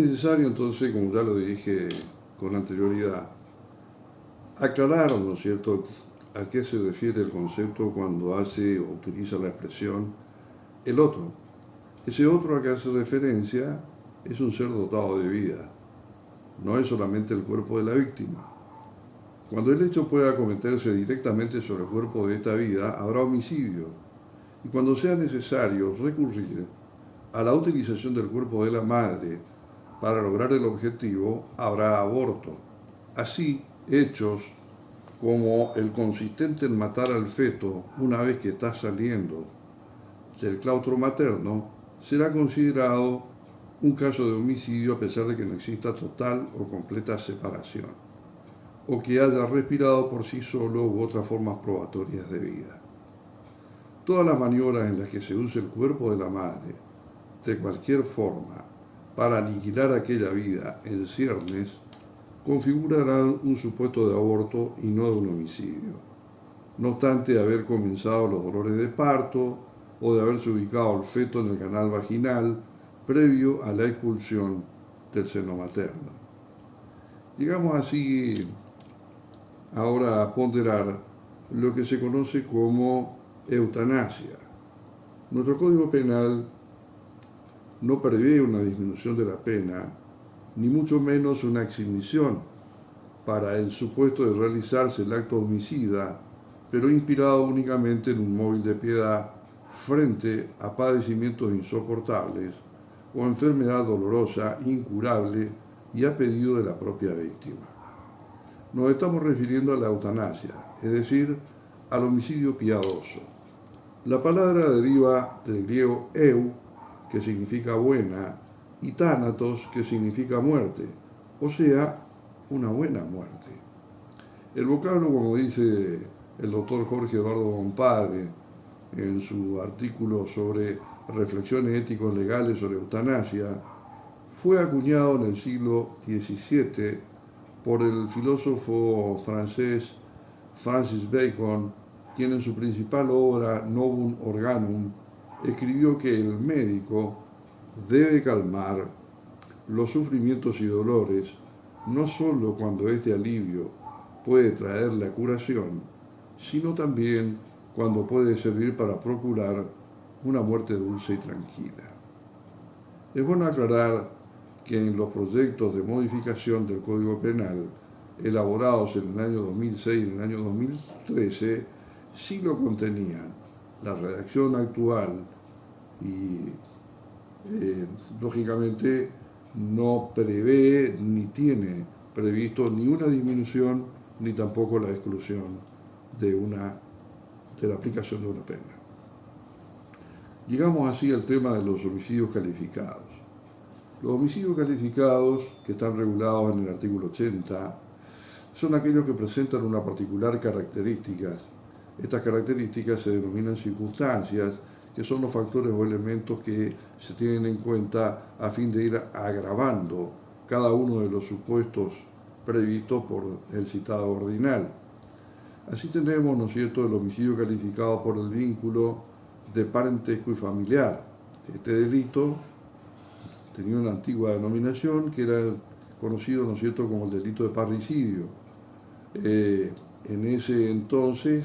Es necesario entonces, como ya lo dije con anterioridad, aclarar, ¿no es cierto?, a qué se refiere el concepto cuando hace o utiliza la expresión el otro. Ese otro a que hace referencia es un ser dotado de vida, no es solamente el cuerpo de la víctima. Cuando el hecho pueda cometerse directamente sobre el cuerpo de esta vida, habrá homicidio, y cuando sea necesario recurrir a la utilización del cuerpo de la madre para lograr el objetivo, habrá aborto. Así, hechos como el consistente en matar al feto una vez que está saliendo del claustro materno, será considerado un caso de homicidio a pesar de que no exista total o completa separación, o que haya respirado por sí solo u otras formas probatorias de vida. Todas las maniobras en las que se use el cuerpo de la madre, de cualquier forma, para aniquilar aquella vida en ciernes, configurarán un supuesto de aborto y no de un homicidio. No obstante haber comenzado los dolores de parto o de haberse ubicado el feto en el canal vaginal previo a la expulsión del seno materno. Llegamos así ahora a ponderar lo que se conoce como eutanasia. Nuestro Código Penal no prevé una disminución de la pena, ni mucho menos una exhibición para el supuesto de realizarse el acto homicida, pero inspirado únicamente en un móvil de piedad frente a padecimientos insoportables o enfermedad dolorosa, incurable y a pedido de la propia víctima. Nos estamos refiriendo a la eutanasia, es decir, al homicidio piadoso. La palabra deriva del griego eu, que significa buena, y tánatos, que significa muerte, o sea, una buena muerte. El vocablo, como dice el doctor Jorge Eduardo Bompadre en su artículo sobre reflexiones éticos legales sobre eutanasia, fue acuñado en el siglo XVII por el filósofo francés Francis Bacon, quien en su principal obra Novum Organum escribió que el médico debe calmar los sufrimientos y dolores no sólo cuando este alivio puede traer la curación, sino también cuando puede servir para procurar una muerte dulce y tranquila. Es bueno aclarar que en los proyectos de modificación del Código Penal elaborados en el año 2006 y en el año 2013 sí lo contenían. La redacción actual y lógicamente no prevé ni tiene previsto ni una disminución ni tampoco la exclusión de la aplicación de una pena. Llegamos así al tema de los homicidios calificados. Los homicidios calificados, que están regulados en el artículo 80, son aquellos que presentan una particular característica. Estas características se denominan circunstancias, que son los factores o elementos que se tienen en cuenta a fin de ir agravando cada uno de los supuestos previstos por el citado ordinal. Así tenemos, ¿no es cierto?, el homicidio calificado por el vínculo de parentesco y familiar. Este delito tenía una antigua denominación que era conocido, ¿no es cierto?, como el delito de parricidio. En ese entonces,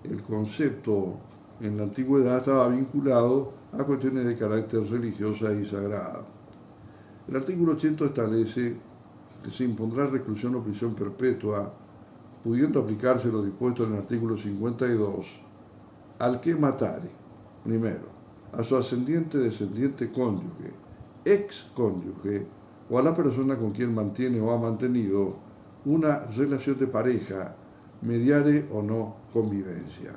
el concepto en la antigüedad estaba vinculado a cuestiones de carácter religiosa y sagrado. El artículo 80 establece que se impondrá reclusión o prisión perpetua, pudiendo aplicarse lo dispuesto en el artículo 52, al que matare, primero, a su ascendiente, descendiente, cónyuge, ex cónyuge, o a la persona con quien mantiene o ha mantenido una relación de pareja, mediare o no convivencia.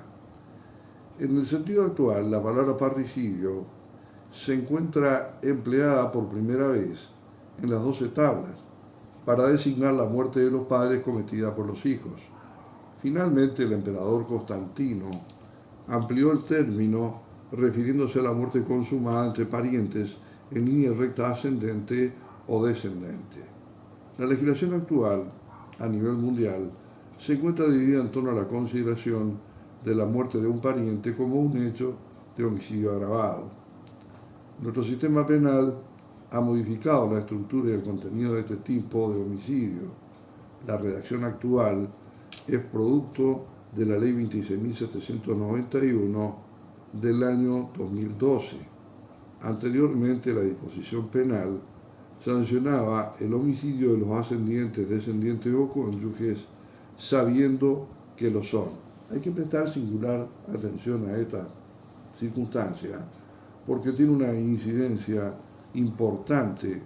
En el sentido actual, la palabra parricidio se encuentra empleada por primera vez en las 12 tablas para designar la muerte de los padres cometida por los hijos. Finalmente, el emperador Constantino amplió el término refiriéndose a la muerte consumada entre parientes en línea recta ascendente o descendente. La legislación actual, a nivel mundial, se encuentra dividida en torno a la consideración de la muerte de un pariente como un hecho de homicidio agravado. Nuestro sistema penal ha modificado la estructura y el contenido de este tipo de homicidio. La redacción actual es producto de la Ley 26.791 del año 2012. Anteriormente, la disposición penal sancionaba el homicidio de los ascendientes, descendientes o cónyuges sabiendo que lo son. Hay que prestar singular atención a esta circunstancia porque tiene una incidencia importante,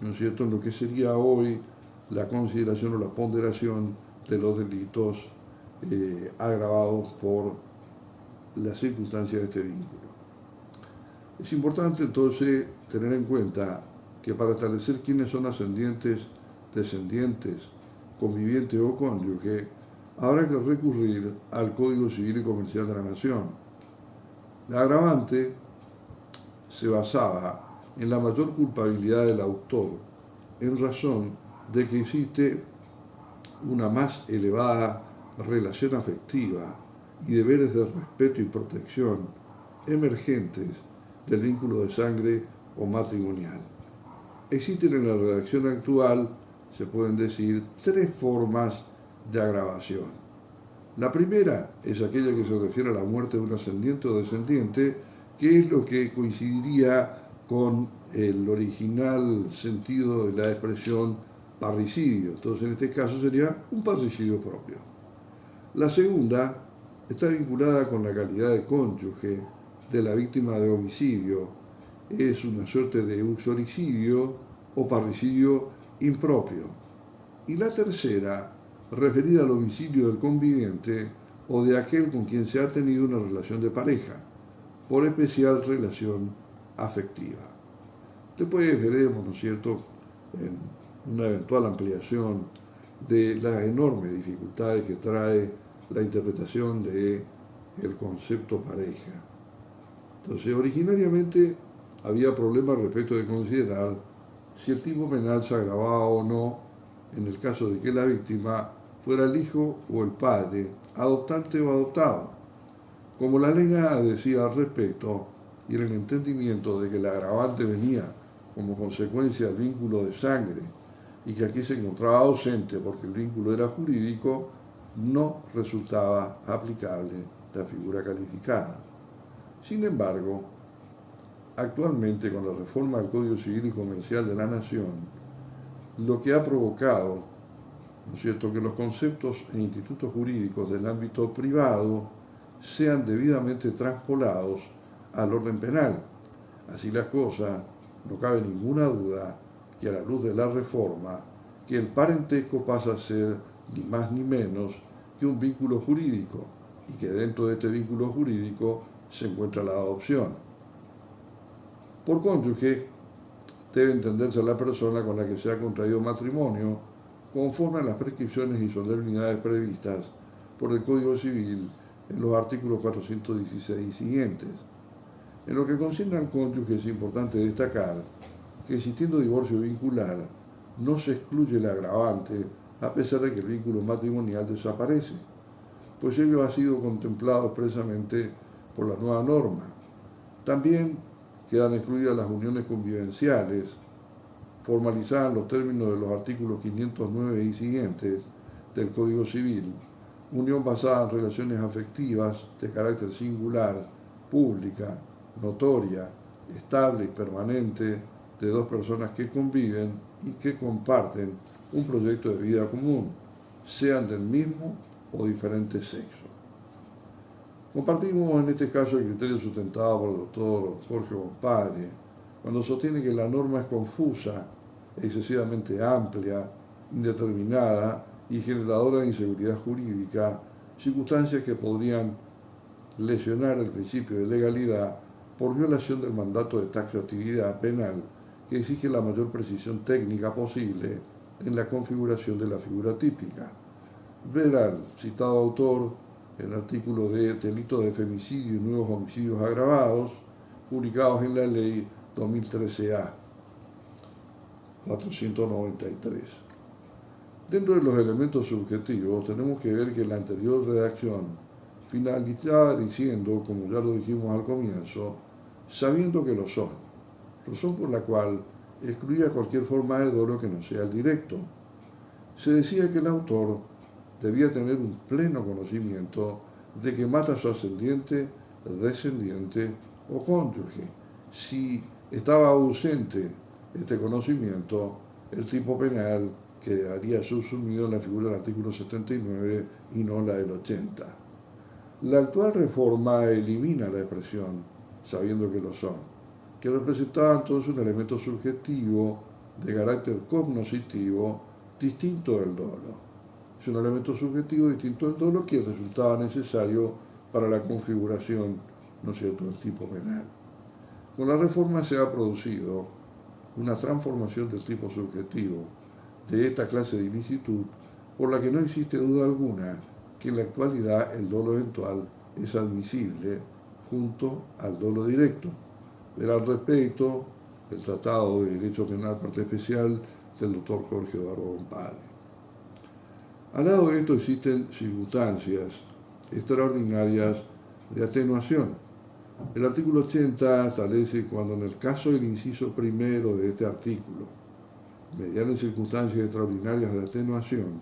¿no es cierto?, en lo que sería hoy la consideración o la ponderación de los delitos agravados por la circunstancia de este vínculo. Es importante entonces tener en cuenta que para establecer quiénes son ascendientes, descendientes, convivientes o cónyuge, habrá que recurrir al Código Civil y Comercial de la Nación. La agravante se basaba en la mayor culpabilidad del autor, en razón de que existe una más elevada relación afectiva y deberes de respeto y protección emergentes del vínculo de sangre o matrimonial. Existen en la redacción actual, se pueden decir, tres formas de agravación. La primera es aquella que se refiere a la muerte de un ascendiente o descendiente, que es lo que coincidiría con el original sentido de la expresión parricidio. Entonces, en este caso sería un parricidio propio. La segunda está vinculada con la calidad de cónyuge de la víctima de homicidio. Es una suerte de uxoricidio o parricidio impropio. Y la tercera, referida al homicidio del conviviente o de aquel con quien se ha tenido una relación de pareja, por especial relación afectiva. Después veremos, ¿no es cierto?, en una eventual ampliación de las enormes dificultades que trae la interpretación del concepto pareja. Entonces, originariamente había problemas respecto de considerar si el tipo penal se agravaba o no en el caso de que la víctima fuera el hijo o el padre, adoptante o adoptado. Como la ley nada decía al respecto, y en el entendimiento de que el agravante venía como consecuencia del vínculo de sangre y que aquí se encontraba ausente porque el vínculo era jurídico, no resultaba aplicable la figura calificada. Sin embargo, actualmente con la reforma del Código Civil y Comercial de la Nación, lo que ha provocado, ¿no es cierto?, que los conceptos e institutos jurídicos del ámbito privado sean debidamente transpolados al orden penal. Así las cosas, no cabe ninguna duda que a la luz de la reforma, que el parentesco pasa a ser ni más ni menos que un vínculo jurídico y que dentro de este vínculo jurídico se encuentra la adopción. Por cónyuge debe entenderse a la persona con la que se ha contraído matrimonio conforme a las prescripciones y solemnidades previstas por el Código Civil en los artículos 416 y siguientes. En lo que concierne al cónyuge es importante destacar que existiendo divorcio vincular no se excluye el agravante a pesar de que el vínculo matrimonial desaparece, pues ello ha sido contemplado expresamente por la nueva norma. También quedan excluidas las uniones convivenciales, formalizadas en los términos de los artículos 509 y siguientes del Código Civil, unión basada en relaciones afectivas de carácter singular, pública, notoria, estable y permanente de dos personas que conviven y que comparten un proyecto de vida común, sean del mismo o diferente sexo. Compartimos en este caso el criterio sustentado por el doctor Jorge Compadre, cuando sostiene que la norma es confusa, excesivamente amplia, indeterminada y generadora de inseguridad jurídica, circunstancias que podrían lesionar el principio de legalidad por violación del mandato de taxatividad penal que exige la mayor precisión técnica posible en la configuración de la figura típica. Verá el citado autor el artículo de delito de femicidio y nuevos homicidios agravados, publicados en la ley 2013A 493. Dentro de los elementos subjetivos tenemos que ver que la anterior redacción finalizaba diciendo, como ya lo dijimos al comienzo, sabiendo que lo son, razón por la cual excluía cualquier forma de dolo que no sea el directo. Se decía que el autor debía tener un pleno conocimiento de que mata a su ascendiente, descendiente o cónyuge. Si estaba ausente este conocimiento, el tipo penal quedaría subsumido en la figura del artículo 79 y no la del 80. La actual reforma elimina la expresión, sabiendo que lo son, que representaba entonces un elemento subjetivo de carácter cognoscitivo distinto del dolo. Es un elemento subjetivo distinto del dolo que resultaba necesario para la configuración, ¿no es cierto?, del tipo penal. Con la reforma se ha producido una transformación del tipo subjetivo de esta clase de ilicitud, por la que no existe duda alguna que en la actualidad el dolo eventual es admisible junto al dolo directo. Verá al respecto el Tratado de Derecho Penal, parte especial, del doctor Jorge Eduardo Bompal. Al lado de esto existen circunstancias extraordinarias de atenuación. El artículo 80 establece cuando en el caso del inciso primero de este artículo, mediante circunstancias extraordinarias de atenuación,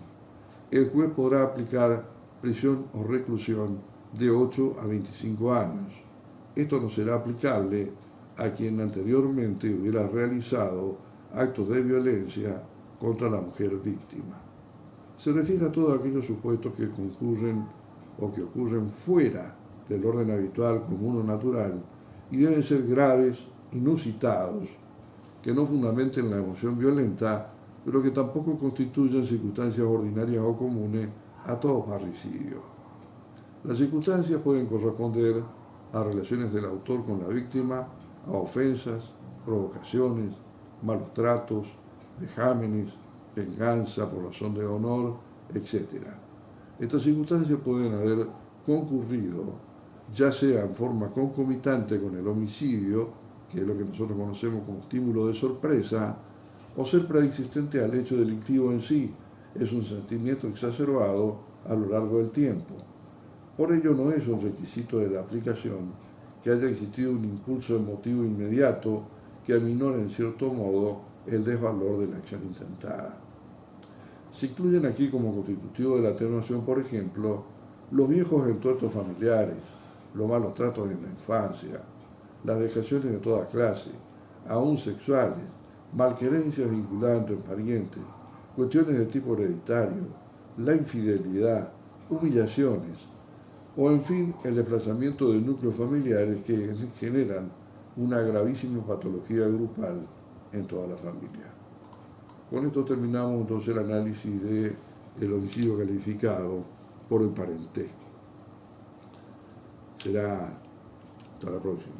el juez podrá aplicar prisión o reclusión de 8 a 25 años. Esto no será aplicable a quien anteriormente hubiera realizado actos de violencia contra la mujer víctima. Se refiere a todos aquellos supuestos que concurren o que ocurren fuera del orden habitual, común o natural, y deben ser graves, inusitados, que no fundamenten la emoción violenta, pero que tampoco constituyan circunstancias ordinarias o comunes a todo parricidio. Las circunstancias pueden corresponder a relaciones del autor con la víctima, a ofensas, provocaciones, malos tratos, vejámenes, venganza por razón de honor, etc. Estas circunstancias pueden haber concurrido ya sea en forma concomitante con el homicidio, que es lo que nosotros conocemos como estímulo de sorpresa, o ser preexistente al hecho delictivo en sí, es un sentimiento exacerbado a lo largo del tiempo. Por ello no es un requisito de la aplicación que haya existido un impulso emotivo inmediato que aminore en cierto modo el desvalor de la acción intentada. Se incluyen aquí como constitutivo de la atenuación, por ejemplo, los viejos entuertos familiares, los malos tratos en la infancia, las vejaciones de toda clase, aún sexuales, malquerencias vinculando en parientes, cuestiones de tipo hereditario, la infidelidad, humillaciones, o en fin, el desplazamiento de núcleos familiares que generan una gravísima patología grupal en toda la familia. Con esto terminamos entonces el análisis del homicidio calificado por el parentesco. Será hasta la próxima.